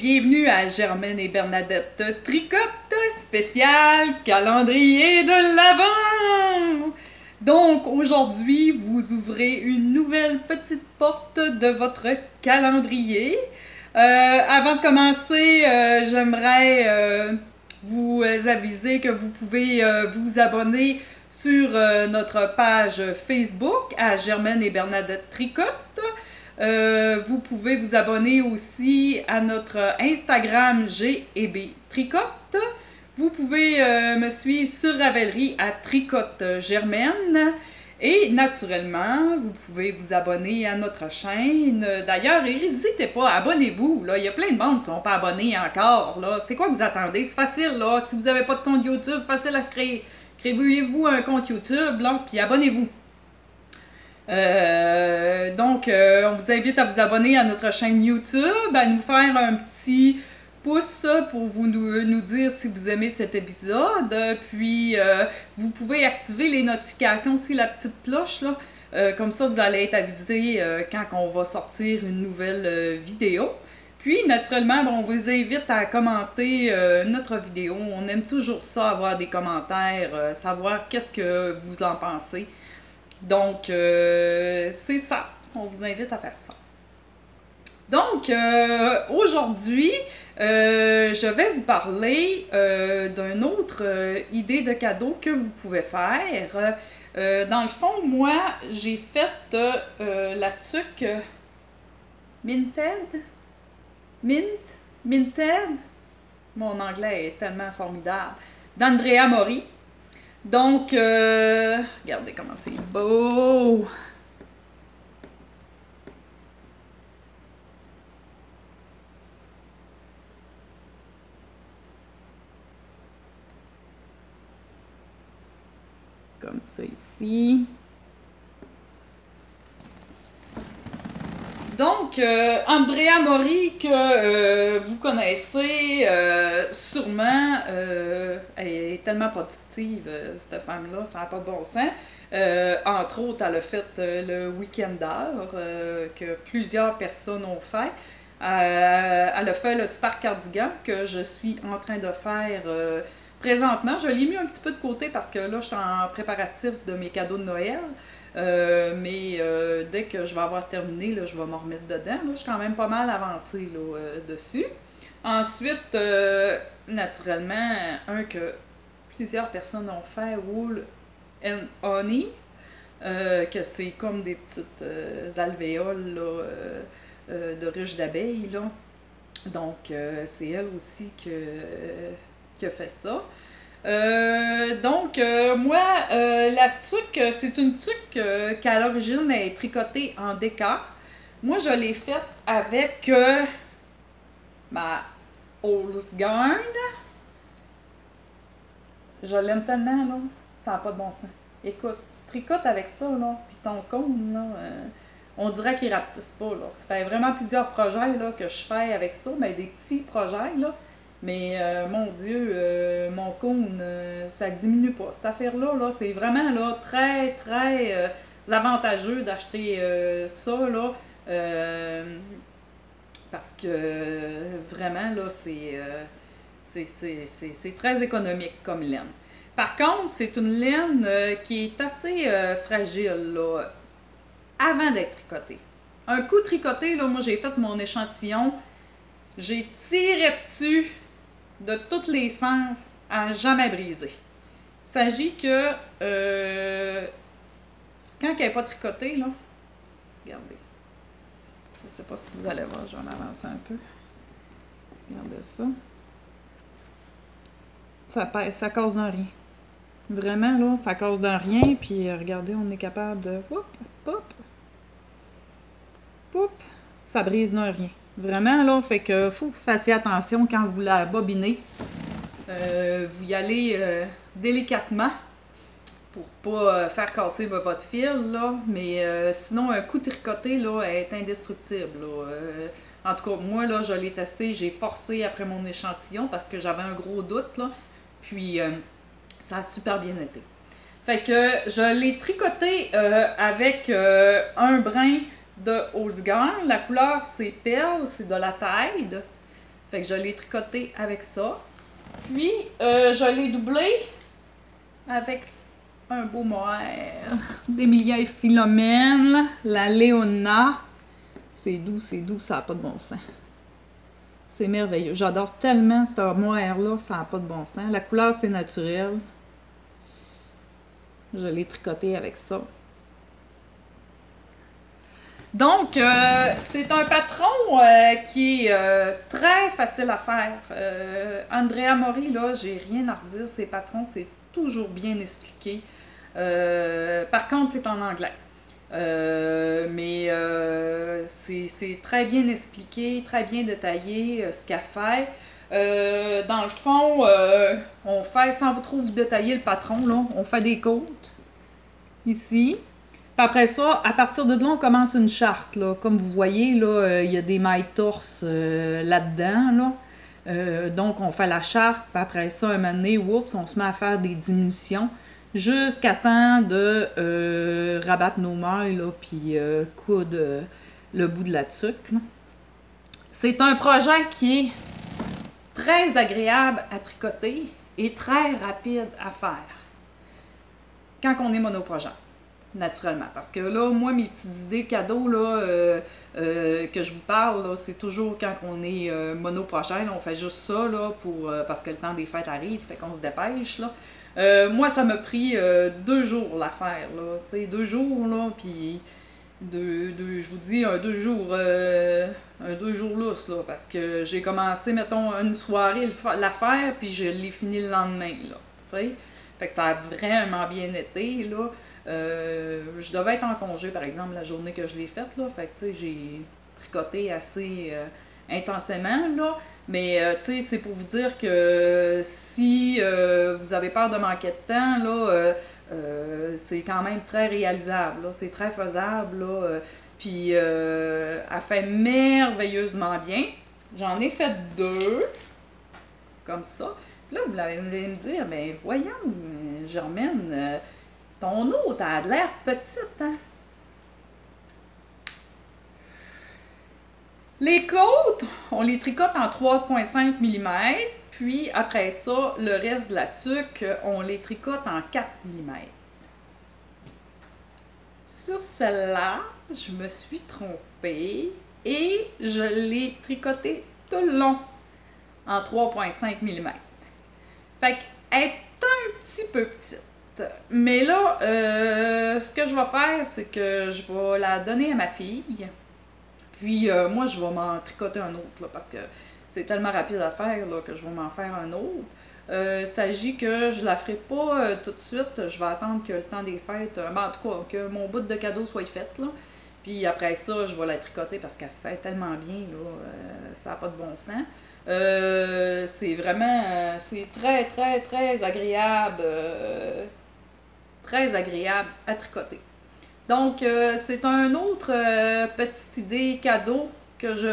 bienvenue à Germaine et Bernadette Tricote spécial calendrier de l'Avent. Donc aujourd'hui, vous ouvrez une nouvelle petite porte de votre calendrier. Avant de commencer, j'aimerais vous aviser que vous pouvez vous abonner sur notre page Facebook à Germaine et Bernadette Tricote. Vous pouvez vous abonner aussi à notre Instagram G&B Tricote. Vous pouvez me suivre sur Ravelry à Tricote Germaine. Et naturellement, vous pouvez vous abonner à notre chaîne. D'ailleurs, n'hésitez pas, abonnez-vous. Il y a plein de monde qui ne sont pas abonnés encore. C'est quoi vous attendez? C'est facile. Là. Si vous n'avez pas de compte YouTube, facile à se créer. Créez-vous un compte YouTube, puis abonnez-vous. On vous invite à vous abonner à notre chaîne YouTube, à nous faire un petit pouce pour nous dire si vous aimez cet épisode. Puis, vous pouvez activer les notifications aussi, la petite cloche, là. Comme ça, vous allez être avisé quand on va sortir une nouvelle vidéo. Puis, naturellement, on vous invite à commenter notre vidéo. On aime toujours ça, avoir des commentaires, savoir qu'est-ce que vous en pensez. Donc, c'est ça. On vous invite à faire ça. Donc, aujourd'hui, je vais vous parler d'une autre idée de cadeau que vous pouvez faire. Dans le fond, moi, j'ai fait la tuque Minted. Minted. Mon anglais est tellement formidable. D'Andrea Mori. Donc, regardez comment c'est beau! Comme ça ici. Donc, Andrea Mori, que vous connaissez sûrement, elle est tellement productive, cette femme-là, ça n'a pas de bon sens. Entre autres, elle a fait le week-endeur que plusieurs personnes ont fait. Elle a fait le super cardigan que je suis en train de faire présentement. Je l'ai mis un petit peu de côté parce que là, je suis en préparatif de mes cadeaux de Noël. Dès que je vais avoir terminé, là, je vais m'en remettre dedans. Là, je suis quand même pas mal avancée dessus. Ensuite, naturellement, un que plusieurs personnes ont fait, Wool and Honey, que c'est comme des petites alvéoles là, de ruches d'abeilles. Donc, c'est elle aussi qui a fait ça. Moi, la tuque, c'est une tuque qui à l'origine est tricotée en décor. Moi, je l'ai faite avec ma Holzgarn. Je l'aime tellement, là. Ça n'a pas de bon sens. Écoute, tu tricotes avec ça, là, puis ton cône, là, on dirait qu'il rapetisse pas, là. Ça fait vraiment plusieurs projets, là, que je fais avec ça, mais des petits projets, là. Mais mon Dieu, mon cône, ça diminue pas. Cette affaire-là, là, c'est vraiment là, très, très avantageux d'acheter ça, là, parce que vraiment, là, c'est très économique comme laine. Par contre, c'est une laine qui est assez fragile, là, avant d'être tricotée. Un coup tricoté, là, moi, j'ai fait mon échantillon, j'ai tiré dessus de tous les sens à jamais briser. Il s'agit que quand elle n'est pas tricotée, là, regardez. Je ne sais pas si vous allez voir, je vais en avancer un peu. Regardez ça. Ça cause d'un rien. Vraiment, là, ça cause d'un rien. Puis regardez, on est capable de... Hop, hop, hop. Ça brise d'un rien. Vraiment, là, fait que faut que vous fassiez attention quand vous la bobinez. Vous y allez délicatement pour pas faire casser votre fil, là. Mais sinon, un coup tricoté, là, est indestructible, là. En tout cas, moi, là, je l'ai testé, j'ai forcé après mon échantillon parce que j'avais un gros doute, là. Puis, ça a super bien été. Fait que je l'ai tricoté avec un brin de Holzgarn. La couleur, c'est perle, c'est de la Tide. Fait que je l'ai tricoté avec ça. Puis, je l'ai doublé avec un beau mohair d'Emilia et Philomène, la Léona. C'est doux, ça n'a pas de bon sens. C'est merveilleux. J'adore tellement ce mohair-là, ça n'a pas de bon sens. La couleur, c'est naturel. Je l'ai tricoté avec ça. Donc, c'est un patron qui est très facile à faire. Andrea Mori, là, j'ai rien à redire. Ses patrons, c'est toujours bien expliqué. Par contre, c'est en anglais. Mais c'est très bien expliqué, très bien détaillé ce qu'elle fait. Dans le fond, on fait, sans trop vous détailler le patron, là, on fait des côtes, ici. Puis après ça, à partir de là, on commence une charte, là. Comme vous voyez, là, il y a des mailles torses là-dedans, là. Donc, on fait la charte, puis après ça, un moment donné, oups, on se met à faire des diminutions jusqu'à temps de rabattre nos mailles, là, puis coudre le bout de la tuque, là. C'est un projet qui est très agréable à tricoter et très rapide à faire quand on est monoprojet, naturellement. Parce que là, moi, mes petites idées cadeaux là, que je vous parle, là, c'est toujours quand on est monoprojet. On fait juste ça là, parce que le temps des fêtes arrive, fait qu'on se dépêche. Là. Moi, ça m'a pris 2 jours l'affaire. 2 jours, là, puis je vous dis, un 2 jours lousse, là, parce que j'ai commencé, mettons, une soirée l'affaire, puis je l'ai fini le lendemain, là, t'sais. Fait que ça a vraiment bien été, là. Je devais être en congé, par exemple, la journée que je l'ai faite, là, fait que, tu sais, j'ai tricoté assez intensément, là, mais, tu sais, c'est pour vous dire que si vous avez peur de manquer de temps, là, c'est quand même très réalisable, là, c'est très faisable, là, puis elle fait merveilleusement bien. J'en ai fait 2, comme ça. Puis là, vous allez me dire, ben voyons, Germaine, ton autre a l'air petite, hein? Les côtes, on les tricote en 3,5 mm, puis après ça, le reste de la tuque, on les tricote en 4 mm. Sur celle-là, je me suis trompée et je l'ai tricoté tout le long en 3,5 mm. Fait qu'elle est un petit peu petite. Mais là, ce que je vais faire, c'est que je vais la donner à ma fille. Puis moi, je vais m'en tricoter un autre, là, parce que c'est tellement rapide à faire là, que je vais m'en faire un autre. Il s'agit que je la ferai pas tout de suite. Je vais attendre que le temps des fêtes, ben, en tout cas, que mon bout de cadeau soit fait, là. Puis après ça, je vais la tricoter parce qu'elle se fait tellement bien, là, ça n'a pas de bon sens. C'est vraiment, c'est très, très, très agréable à tricoter. Donc, c'est un autre petite idée cadeau que je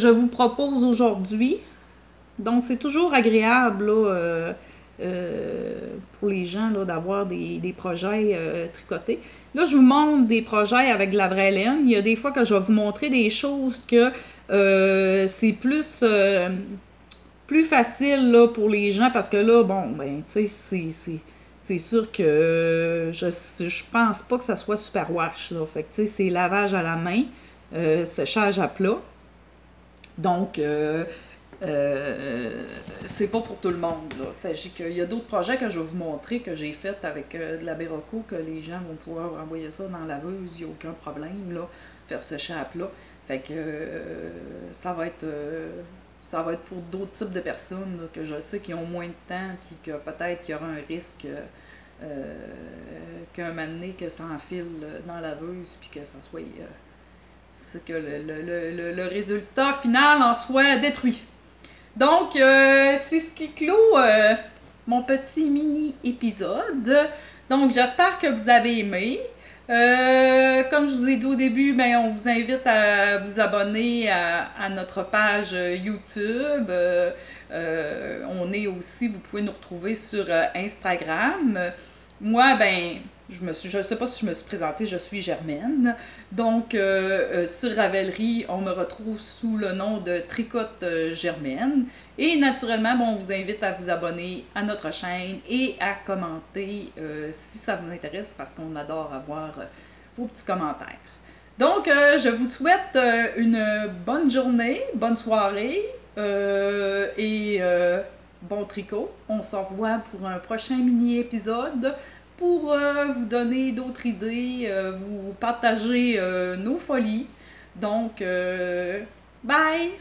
vous propose aujourd'hui. Donc, c'est toujours agréable là, pour les gens d'avoir des projets tricotés. Là, je vous montre des projets avec de la vraie laine. Il y a des fois que je vais vous montrer des choses que c'est plus facile là, pour les gens parce que là, bon, ben, tu sais, c'est sûr que je pense pas que ça soit super wash, là. Fait que, tu sais, c'est lavage à la main, séchage à plat. Donc, c'est pas pour tout le monde, là. Il s'agit qu'il y a d'autres projets que je vais vous montrer que j'ai fait avec de la Berocco, que les gens vont pouvoir envoyer ça dans la laveuse, il n'y a aucun problème, là. Faire sécher à plat. Fait que ça va être pour d'autres types de personnes là, que je sais qui ont moins de temps puis que peut-être qu'il y aura un risque qu'un moment donné que ça enfile dans la laveuse puis que ça soit que le résultat final en soit détruit. Donc c'est ce qui clôt mon petit mini épisode. Donc j'espère que vous avez aimé. Comme je vous ai dit au début, ben, on vous invite à vous abonner à notre page YouTube. On est aussi, vous pouvez nous retrouver sur Instagram. Moi, ben, Je sais pas si je me suis présentée, je suis Germaine. Donc, sur Ravelry, on me retrouve sous le nom de Tricote Germaine. Et naturellement, bon, on vous invite à vous abonner à notre chaîne et à commenter si ça vous intéresse parce qu'on adore avoir vos petits commentaires. Donc, je vous souhaite une bonne journée, bonne soirée et bon tricot. On se revoit pour un prochain mini-épisode pour vous donner d'autres idées, vous partager nos folies. Donc, bye!